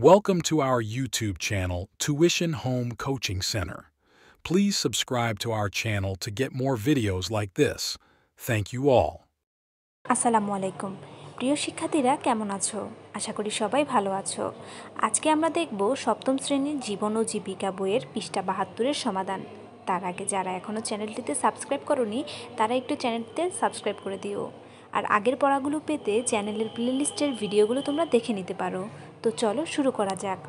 Welcome to our YouTube channel, Tuition Home Coaching Center. Please subscribe to our channel to get more videos like this. Thank you all. আসসালামু আলাইকুম প্রিয় শিক্ষার্থীরা কেমন আছো আশা করি সবাই ভালো আছো আজকে আমরা দেখব সপ্তম শ্রেণীর জীবন ও জীবিকা বইয়ের পৃষ্ঠা 72 এর সমাধান তার আগে যারা এখনো চ্যানেলটিতে সাবস্ক্রাইব করোনি তারা একটু চ্যানেলটিতে সাবস্ক্রাইব করে দিও আর আগের পড়াগুলো পেতে চ্যানেলের প্লেলিস্টের ভিডিওগুলো তোমরা দেখে নিতে পারো তো চলো শুরু করা যাক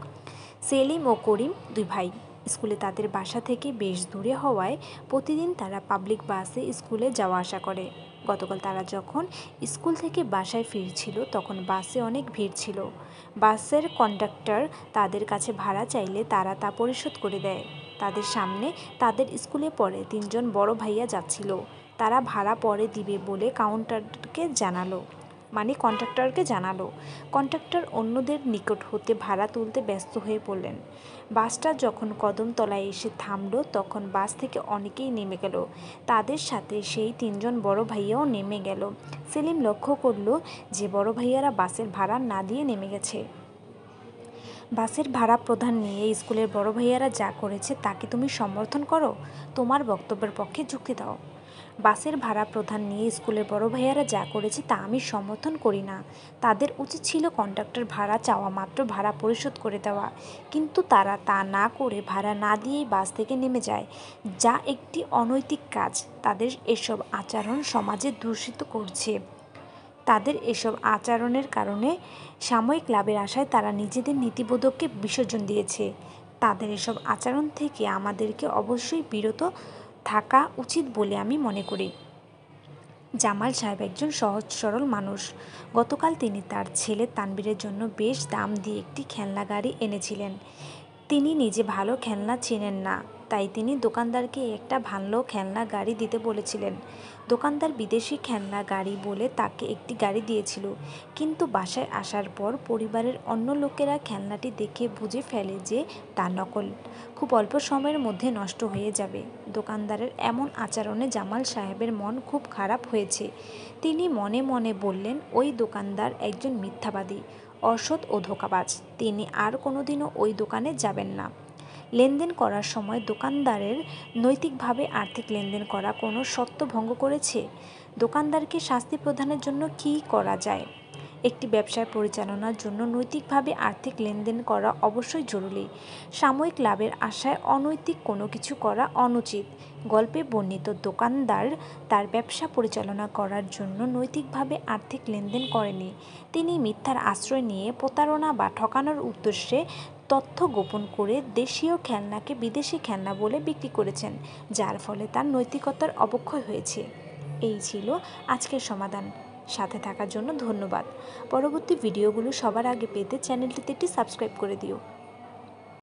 সেলিম ও করিম দুই ভাই স্কুলে তাদের বাসা থেকে বেশ দূরে হওয়ায় প্রতিদিন তারা পাবলিক বাসে স্কুলে যাওয়া আসা করে গতকাল তারা যখন স্কুল থেকে বাসায় ফিরছিল তখন বাসে অনেক ভিড় ছিল বাসের কন্ডাক্টর তাদের কাছে ভাড়া চাইলে তারা তা পরিশোধ করে দেয় তাদের সামনে তাদের স্কুলে পড়ে তিনজন বড় ভাইয়া যাচ্ছিল তারা ভাড়া পরে দিবে বলে কন্ট্রাক্টরকে জানালো কন্ট্রাক্টর অন্যদের নিকট হতে ভাড়া তুলতে ব্যস্ত হয়ে পড়লেন বাসটা যখন কদমতলায় এসে থামলো তখন বাস থেকে অনেকেই নেমে গেল তাদের সাথে সেই তিনজন বড় ভাইয়াও নেমে গেল সেলিম লক্ষ্য করলো যে বড় ভাইয়ারা বাসের ভাড়া না দিয়ে নেমে গেছে বাসের ভাড়া প্রদান নিয়ে স্কুলের বড় ভাইয়ারা যা করেছে তাকে তুমি সমর্থন করো তোমার বক্তব্যের পক্ষে যুক্তি দাও বাসের ভাড়া প্রদান নিয়ে স্কুলের বড় ভাইয়ারা যা করেছে তা আমি সমর্থন করি না তাদের উচিত ছিল কন্ডাক্টর ভাড়া চাওয়া মাত্র ভাড়া পরিশোধ করে দেওয়া কিন্তু তারা তা না করে ভাড়া না দিয়েই বাস থেকে নেমে যায় যা একটি অনৈতিক কাজ তাদের এসব আচরণ সমাজে দূষিত করছে তাদের এসব আচরণের কারণে সাময়িক লাভের আশায় তারা নিজেদের নীতিবোধককে বিসর্জন দিয়েছে তাদের এসব আচরণ থেকে আমাদেরকে অবশ্যই বিরত থাকা উচিত বলে আমি মনে করি জামাল সাহেব একজন সহজ সরল মানুষ গতকাল তিনি তার ছেলে তানবীরের জন্য বেশ দাম দিয়ে একটি খেলনা গাড়ি এনেছিলেন তিনি নিজে ভালো খেলনা চেনেন না তাই তিনি দোকানদারকে একটা ভালো খেলনা গাড়ি দিতে বলেছিলেন দোকানদার বিদেশি খেলনা গাড়ি বলে তাকে একটি গাড়ি দিয়েছিল কিন্তু বাসায় আসার পর পরিবারের অন্য লোকেরা খেলনাটি দেখে বুঝে ফেলে যে তা নকল খুব অল্প সময়ের মধ্যে নষ্ট হয়ে যাবে দোকানদারের এমন আচরণে জামাল সাহেবের মন খুব খারাপ হয়েছে তিনি মনে মনে বললেন ওই দোকানদার একজন মিথ্যাবাদী অসৎ ও ধোঁকাবাজ তিনি আর কোনোদিনও ওই দোকানে যাবেন না লেনদেন করার সময় দোকানদারের নৈতিকভাবে আর্থিক লেনদেন করা কোনো শর্ত ভঙ্গ করেছে দোকানদারকে শাস্তি প্রদানের জন্য কী করা যায় একটি ব্যবসায় পরিচালনার জন্য নৈতিকভাবে আর্থিক লেনদেন করা অবশ্যই জরুরি সাময়িক লাভের আশায় অনৈতিক কোনো কিছু করা অনুচিত গল্পে বর্ণিত দোকানদার তার ব্যবসা পরিচালনা করার জন্য নৈতিকভাবে আর্থিক লেনদেন করেনি তিনি মিথ্যার আশ্রয় নিয়ে প্রতারণা বা ঠকানোর উদ্দেশ্যে তথ্য গোপন করে দেশীয় খেলনাকে বিদেশি খেলনা বলে বিক্রি করেছেন যার ফলে তার নৈতিকতার অবক্ষয় হয়েছে এই ছিল আজকের সমাধান সাথে থাকার জন্য ধন্যবাদ পরবর্তী ভিডিওগুলো সবার আগে পেতে চ্যানেলটিতে একটি সাবস্ক্রাইব করে দিও